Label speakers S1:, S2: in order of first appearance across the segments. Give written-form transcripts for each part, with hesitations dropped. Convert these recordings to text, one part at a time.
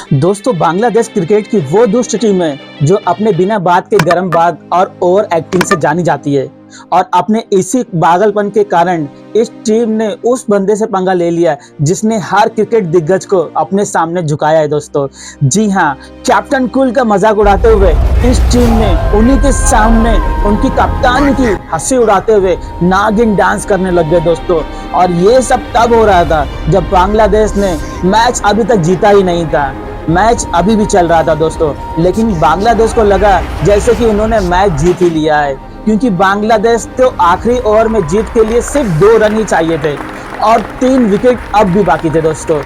S1: दोस्तों, बांग्लादेश क्रिकेट की वो दुष्ट टीम है जो अपने बिना बात के गर्म बात और ओवर एक्टिंग से जानी जाती है। और अपने इसी पागलपन के कारण इस टीम ने उस बंदे से पंगा ले लिया जिसने हर क्रिकेट दिग्गज को अपने सामने झुकाया है। दोस्तों, जी हाँ, कैप्टन कूल का मजाक उड़ाते हुए इस टीम ने उन्हीं के सामने उनकी कप्तान की हंसी उड़ाते हुए नागिन डांस करने लग गए। दोस्तों, और ये सब तब हो रहा था जब बांग्लादेश ने मैच अभी तक जीता ही नहीं था। मैच अभी भी चल रहा था दोस्तों, लेकिन बांग्लादेश को लगा जैसे कि उन्होंने मैच जीत ही लिया है, क्योंकि बांग्लादेश तो आखिरी ओवर में जीत के लिए सिर्फ 2 रन ही चाहिए थे और 3 विकेट अब भी बाकी थे। दोस्तों,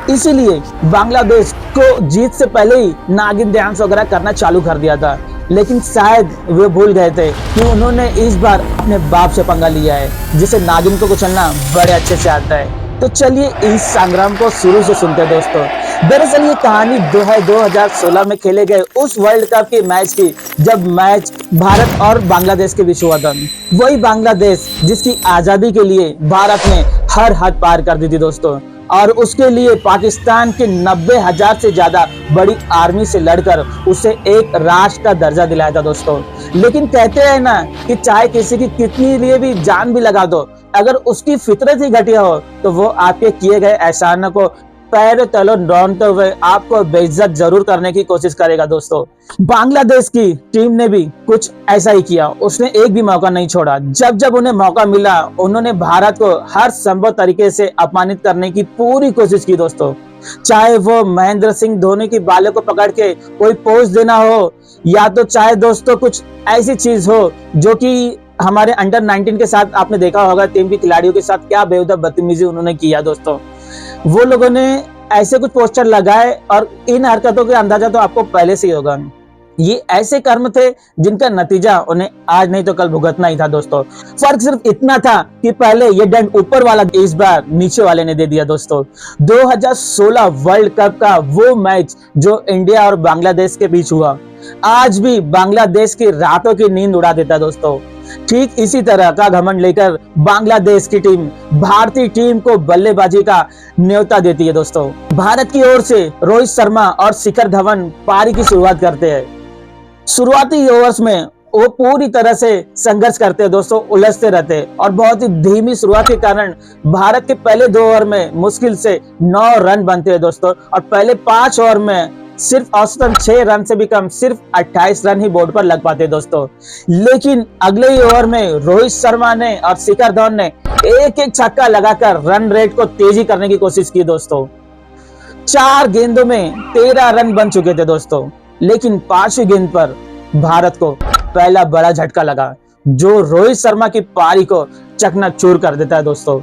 S1: इसीलिए बांग्लादेश को जीत से पहले ही नागिन डांस वगैरह करना चालू कर दिया था। लेकिन शायद वे भूल गए थे कि उन्होंने इस बार अपने बाप से पंगा लिया है, जिसे नागिन को कुचलना बड़े अच्छे से आता है। तो चलिए इस संग्राम को शुरू से सुनते हैं। दोस्तों, दरअसल ये कहानी 2016 में खेले गए उस वर्ल्ड कप के मैच की, जब मैच भारत और बांग्लादेश के बीच हुआ था। वही बांग्लादेश जिसकी आजादी के लिए भारत ने हर हद पार कर दी थी दोस्तों, और उसके लिए पाकिस्तान के 90,000 से ज्यादा बड़ी आर्मी से लड़कर उसे एक राष्ट्र का दर्जा दिलाया था दोस्तों। लेकिन कहते हैं ना कि चाहे किसी की कितनी लिए भी जान भी लगा दो, अगर उसकी फितरत ही घटिया हो तो वो आपके किए गए एहसानों को पैरों तलों रौंदते हुए आपको बेइज्जत जरूर करने की कोशिश करेगा। दोस्तों, बांग्लादेश की टीम ने भी कुछ ऐसा ही किया। उसने एक भी मौका नहीं छोड़ा। जब जब उन्हें मौका मिला, उन्होंने भारत को हर संभव तरीके से अपमानित करने की पूरी कोशिश की। दोस्तों, चाहे वो महेंद्र सिंह धोनी की बालों को पकड़ के कोई पोज देना हो, या तो चाहे दोस्तों कुछ ऐसी चीज हो जो कि हमारे अंडर 19 के साथ आपने देखा होगा, टीम के खिलाड़ियों के साथ क्या बेहुदा बदतमीजी उन्होंने किया। दोस्तों, वो लोगों ने ऐसे कुछ पोस्टर लगाए और इन हरकतों का अंदाजा तो आपको पहले से ही होगा। ये ऐसे कर्म थे जिनका नतीजा उन्हें आज नहीं तो कल भुगतना ही था। दोस्तों, फर्क सिर्फ इतना था कि पहले ये दंड ऊपर वाला इस बार नीचे वाले ने दे दिया। दोस्तों, 2016 वर्ल्ड कप का वो मैच जो इंडिया और बांग्लादेश के बीच हुआ, आज भी बांग्लादेश की रातों की नींद उड़ा देता। दोस्तों, ठीक इसी तरह का घमंड लेकर बांग्लादेश की टीम भारतीय टीम को बल्लेबाजी का न्योता देती है। दोस्तों, भारत की ओर से रोहित शर्मा और शिखर धवन पारी की शुरुआत करते हैं। शुरुआती ओवर्स में वो पूरी तरह से संघर्ष करते हैं। दोस्तों, उलझते रहते हैं और बहुत ही धीमी शुरुआत के कारण भारत के पहले 2 ओवर में मुश्किल से 9 रन बनते हैं। दोस्तों, और पहले 5 ओवर में सिर्फ औसतन 6 रन से भी कम, सिर्फ 28 रन ही बोर्ड पर लग पाते दोस्तों। लेकिन अगले ही ओवर में रोहित शर्मा ने और शिखर धवन ने एक एक छक्का लगाकर रन रेट को तेजी करने की कोशिश की। दोस्तों, 4 गेंदों में 13 रन बन चुके थे। दोस्तों, लेकिन 5वीं गेंद पर भारत को पहला बड़ा झटका लगा, जो रोहित शर्मा की पारी को चकनाचूर कर देता है। दोस्तों,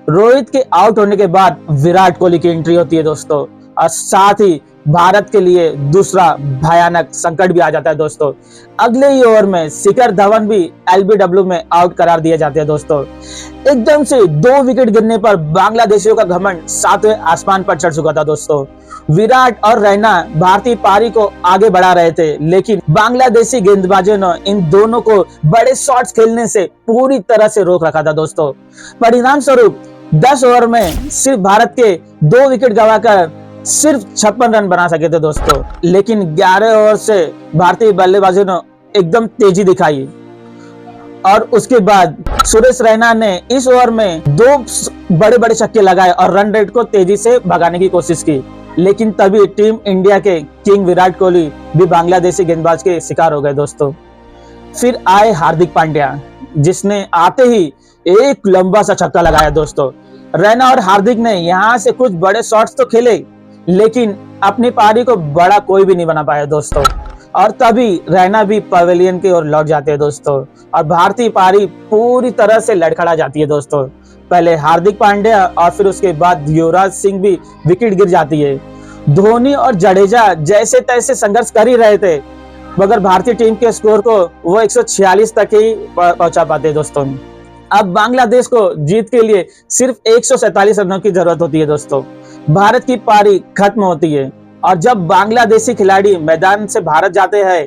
S1: रोहित के आउट होने के बाद विराट कोहली की एंट्री होती है। दोस्तों, और साथ ही भारत के लिए दूसरा भयानक संकट भी आ जाता है। दोस्तों, अगले ही ओवर में शिखर धवन भी एलबीडब्ल्यू में आउट करार दिए जाते हैं। दोस्तों, एकदम से 2 विकेट गिरने पर बांग्लादेशियों का घमंड 7वें आसमान पर चढ़ चुका था। दोस्तों, विराट और रैना भारतीय पारी को आगे बढ़ा रहे थे, लेकिन बांग्लादेशी गेंदबाजों ने इन दोनों को बड़े शॉट्स खेलने से पूरी तरह से रोक रखा था। दोस्तों, परिणाम स्वरूप 10 ओवर में सिर्फ भारत के 2 विकेट गंवाकर सिर्फ 56 रन बना सके थे। दोस्तों, लेकिन 11 ओवर से भारतीय बल्लेबाजों ने एकदम तेजी दिखाई और उसके बाद सुरेश रैना ने इस ओवर में 2 बड़े बड़े छक्के लगाए और रन रेट को तेजी से भगाने की कोशिश की। लेकिन तभी टीम इंडिया के किंग विराट कोहली भी बांग्लादेशी गेंदबाज के शिकार हो गए। दोस्तों, फिर आए हार्दिक पांड्या, जिसने आते ही एक लंबा सा छक्का लगाया। दोस्तों, रैना और हार्दिक ने यहाँ से कुछ बड़े शॉट्स तो खेले, लेकिन अपनी पारी को बड़ा कोई भी नहीं बना पाया। दोस्तों, और तभी रैना भी पवेलियन की ओर लौट जाते हैं। दोस्तों, और भारतीय पारी पूरी तरह से लड़खड़ा जाती है। दोस्तों, पहले हार्दिक पांड्या और फिर उसके बाद युवराज सिंह भी विकेट गिर जाती है। धोनी और जडेजा जैसे तैसे संघर्ष कर ही रहे थे, मगर भारतीय टीम के स्कोर को वो 146 तक ही पहुंचा पाते। दोस्तों, अब बांग्लादेश को जीत के लिए सिर्फ 147 रनों की जरूरत होती है। दोस्तों, भारत की पारी खत्म होती है और जब बांग्लादेशी खिलाड़ी मैदान से भारत जाते हैं,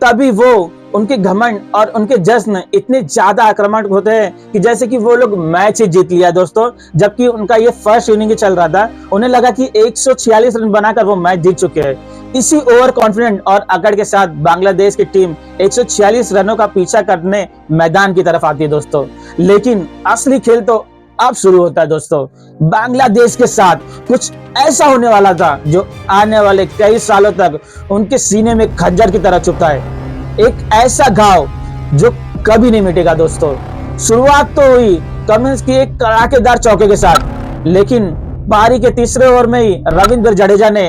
S1: तभी वो उनके घमंड और उनके जश्न इतने ज्यादा आक्रामक होते हैं कि जैसे कि वो लोग मैच ही जीत लिया दोस्तों, जबकि उनका ये फर्स्ट इनिंग ही चल रहा था। उन्हें लगा कि 146 रन बनाकर वो मैच जीत चुके हैं। इसी ओवर कॉन्फिडेंट और अकड़ के साथ बांग्लादेश की टीम 146 रनों का पीछा करने मैदान की तरफ आती है दोस्तों। लेकिन असली खेल तो अब शुरू होता है दोस्तों। बांग्लादेश के साथ कुछ ऐसा होने वाला था जो आने वाले कई सालों तक उनके सीने में खंजर की तरह चुभता है। एक ऐसा घाव जो कभी नहीं मिटेगा दोस्तों। शुरुआत तो हुई कमिंस की एक कड़ाकेदार चौके के साथ, लेकिन पारी के तीसरे ओवर में ही रविंद्र जडेजा ने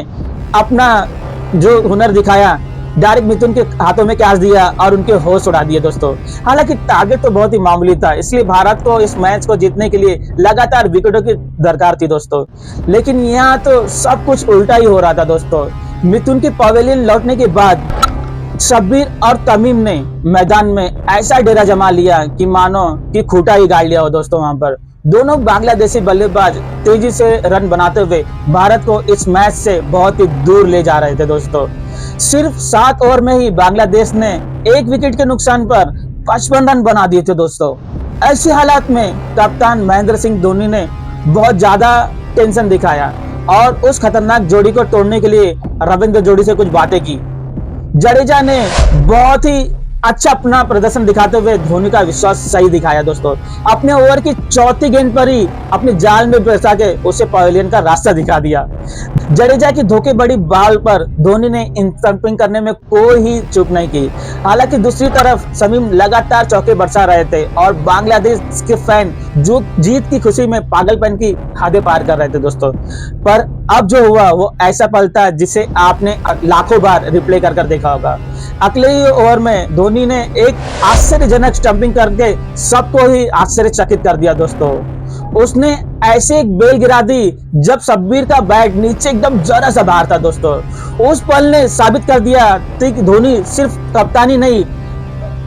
S1: अपना जो हुनर दिखाया, डायरेक्ट मिथुन के हाथों में कैच दिया और उनके होश उड़ा दिए दोस्तों। हालांकि टारगेट तो बहुत ही मामूली था, इसलिए भारत को इस मैच को जीतने के लिए लगातार विकेटों की दरकार थी दोस्तों। लेकिन यहाँ तो सब कुछ उल्टा ही हो रहा था दोस्तों। मिथुन के पवेलियन लौटने के बाद शब्बीर और तमीम ने मैदान में ऐसा डेरा जमा लिया कि मानो कि खूंटा ही गाड़ लिया हो दोस्तों। वहां पर दोनों बांग्लादेशी बल्लेबाज तेजी से रन बनाते हुए भारत को इस मैच से बहुत ही दूर ले जा रहे थे दोस्तों। सिर्फ 7 ओवर में ही बांग्लादेश ने 1 विकेट के नुकसान पर 55 रन बना दिए थे दोस्तों। ऐसे हालात में कप्तान महेंद्र सिंह धोनी ने बहुत ज्यादा टेंशन दिखाया और उस खतरनाक जोड़ी को तोड़ने के लिए रविंद्र जोड़ी से कुछ बातें की। जडेजा ने बहुत ही अच्छा अपना प्रदर्शन दिखाते हुए धोनी का विश्वास सही दिखाया दोस्तों। अपने ओवर की चौथी गेंद पर ही अपने जाल में फंसा के उसे पवेलियन का रास्ता दिखा दिया। जडेजा की धोखे बड़ी बॉल पर धोनी ने स्टंपिंग करने में कोई ही चूक नहीं की। हालांकि दूसरी तरफ शमीम लगातार चौके बरसा रहे थे और बांग्लादेश के फैन जो जीत की खुशी में पागलपन की हदें पार कर रहे थे दोस्तों। पर अब जो हुआ वो ऐसा पल था जिसे आपने लाखों बार रिप्ले कर देखा होगा। अगले ही ओवर में धोनी ने एक आश्चर्यजनक स्टंपिंग करके सबको ही आश्चर्यचकित कर दिया दोस्तों। उसने ऐसे एक बेल गिरा दी जब शब्बीर का बैट नीचे एकदम जरा सा बाहर था दोस्तों। उस पल ने साबित कर दिया कि धोनी सिर्फ कप्तानी नहीं,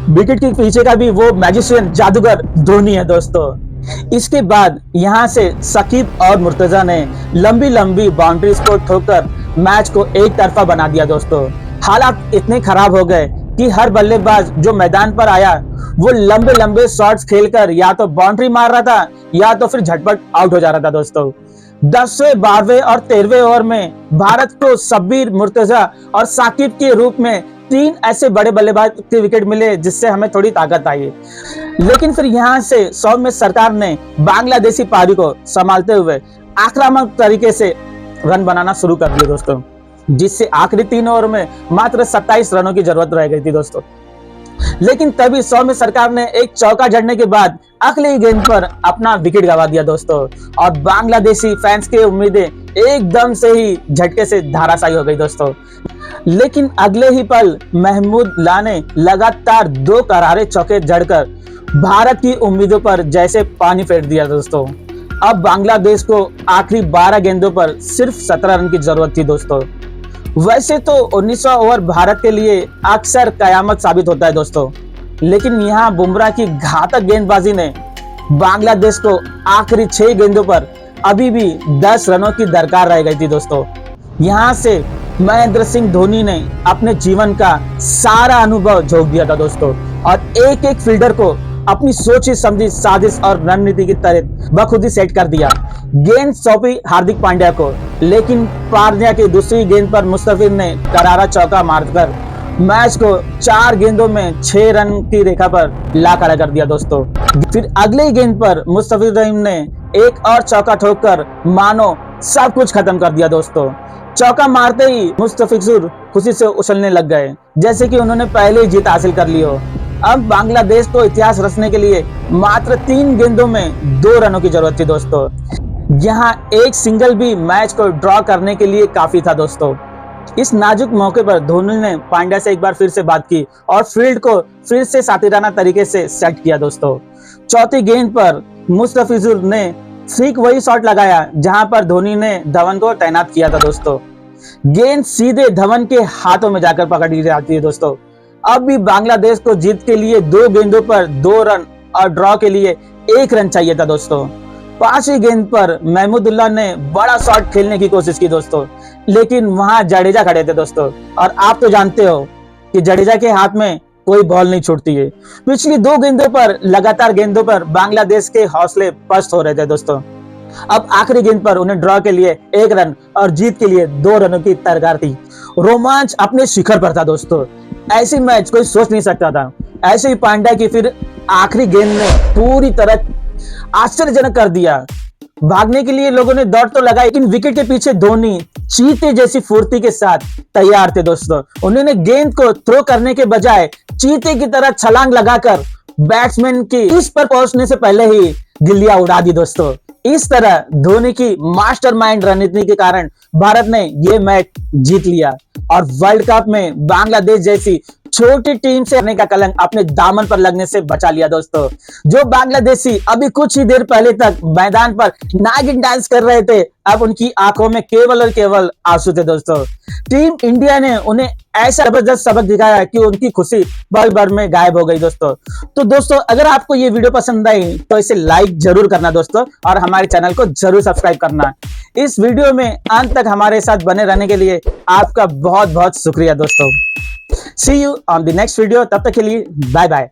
S1: विकेट के पीछे का भी वो मैजिशियन जादूगर धोनी है दोस्तों। इसके बाद यहां से शकीब और मुर्तजा ने लंबी लंबी बाउंड्रीज को ठोकर मैच को एक तरफा बना दिया दोस्तों। हालात इतने खराब हो गए कि हर बल्लेबाज जो मैदान पर आया वो लंबे लंबे शॉट्स खेलकर या तो बाउंड्री मार रहा था या तो फिर झटपट आउट हो जा रहा था दोस्तों। 10वें, 12वें और 13वें ओवर में भारत को शब्बीर, मुर्तजा और साकिब के रूप में 3 ऐसे बड़े बल्लेबाज के विकेट मिले जिससे हमें थोड़ी ताकत आई। लेकिन फिर यहां से सौम्य सरकार ने बांग्लादेशी पारी को संभालते हुए आक्रामक तरीके से रन बनाना शुरू कर दिया दोस्तों, जिससे आखिरी 3 ओवर में मात्र 27 रनों की जरूरत रह गई थी दोस्तों। लेकिन तभी सौम्य सरकार ने एक चौका जड़ने के बाद अगले ही गेंद पर अपना विकेट गंवा दिया दोस्तों और बांग्लादेशी फैंस की उम्मीदें एकदम से ही झटके से धराशायी हो गई दोस्तों। लेकिन अगले ही पल महमूद ला ने लगातार 2 करारे चौके जड़कर भारत की उम्मीदों पर जैसे पानी फेर दिया दोस्तों। अब बांग्लादेश को आखिरी 12 गेंदों पर सिर्फ 17 रन की जरूरत थी दोस्तों। वैसे तो 19वां ओवर भारत के लिए अक्सर कयामत साबित होता है दोस्तों, लेकिन यहाँ बुमराह की घातक गेंदबाजी ने बांग्लादेश को आखिरी 6 गेंदों पर अभी भी 10 रनों की दरकार रह गई थी दोस्तों। यहाँ से महेंद्र सिंह धोनी ने अपने जीवन का सारा अनुभव झोंक दिया था दोस्तों और एक एक फील्डर को अपनी सोची समझी साजिश और रणनीति की तरह बखुदी सेट कर दिया। गेंद सौंपी हार्दिक पांड्या को, लेकिन पांड्या की दूसरी गेंद पर मुस्तफिज ने करारा चौका मारकर मैच को 4 गेंदों में 6 रन की रेखा पर ला खड़ा कर दिया दोस्तों। फिर अगले गेंद पर मुस्तफिज ने एक और चौका ठोककर मानो सब कुछ खत्म कर दिया दोस्तों। चौका मारते ही मुस्तफिजुर खुशी से उछलने लग गए जैसे कि उन्होंने पहले ही जीत हासिल कर ली हो। अब बांग्लादेश को इतिहास रचने के लिए मात्र 3 गेंदों में 2 रनों की जरूरत थी दोस्तों। यहाँ एक सिंगल भी मैच को ड्रॉ करने के लिए काफी था दोस्तों। इस नाजुक मौके पर धोनी ने पांड्या से एक बार फिर से बात की और फील्ड को फिर से सातिराना तरीके से सेट किया दोस्तों। चौथी गेंद पर मुस्तफिजुर ने ठीक वही शॉट लगाया जहां पर धोनी ने धवन को तैनात किया था दोस्तों। गेंद सीधे धवन के हाथों में जाकर पकड़ी जाती है दोस्तों। अब भी बांग्लादेश को जीत के लिए 2 गेंदों पर 2 रन और ड्रॉ के लिए 1 रन चाहिए था दोस्तों। 5वीं गेंद पर महमूदुल्लाह ने बड़ा शॉट खेलने की कोशिश की दोस्तों, लेकिन वहां जडेजा खड़े थे दोस्तों और आप तो जानते हो कि जडेजा के हाथ में कोई बॉल नहीं छूटती है। पिछली 2 गेंदों पर लगातार गेंदों पर बांग्लादेश के हौसले पस्त हो रहे थे दोस्तों। अब आखिरी गेंद पर उन्हें ड्रॉ के लिए 1 रन और जीत के लिए 2 रनों की दरकार थी। रोमांच अपने शिखर पर था दोस्तों। ऐसी मैच कोई सोच नहीं सकता था। ऐसे ही पांड्या की फिर आखिरी गेंद ने पूरी तरह आश्चर्यजनक कर दिया। भागने के लिए लोगों ने दौड़ तो लगाई, लेकिन विकेट के पीछे धोनी चीते जैसी फुर्ती के साथ तैयार थे दोस्तों। उन्होंने गेंद को थ्रो करने के बजाय चीते की तरह छलांग लगाकर बैट्समैन की इस पर पहुंचने से पहले ही गिल्लियां उड़ा दी दोस्तों। इस तरह धोनी की मास्टरमाइंड रणनीति के कारण भारत ने यह मैच जीत लिया और वर्ल्ड कप में बांग्लादेश जैसी छोटी टीम से करने का कलंक अपने दामन पर लगने से बचा लिया दोस्तों। जो बांग्लादेशी अभी कुछ ही देर पहले तक मैदान पर नागिन डांस कर रहे थे, अब उनकी आंखों में केवल और केवल आंसू थे दोस्तों। टीम इंडिया ने उन्हें ऐसा जबरदस्त सबक दिखाया कि उनकी खुशी पल भर में गायब हो गई दोस्तों। तो दोस्तों, अगर आपको ये वीडियो पसंद आई तो इसे लाइक जरूर करना दोस्तों, और हमारे चैनल को जरूर सब्सक्राइब करना। इस वीडियो में अंत तक हमारे साथ बने रहने के लिए आपका बहुत बहुत शुक्रिया दोस्तों। See you on the next video. तब तक के लिए बाय बाय।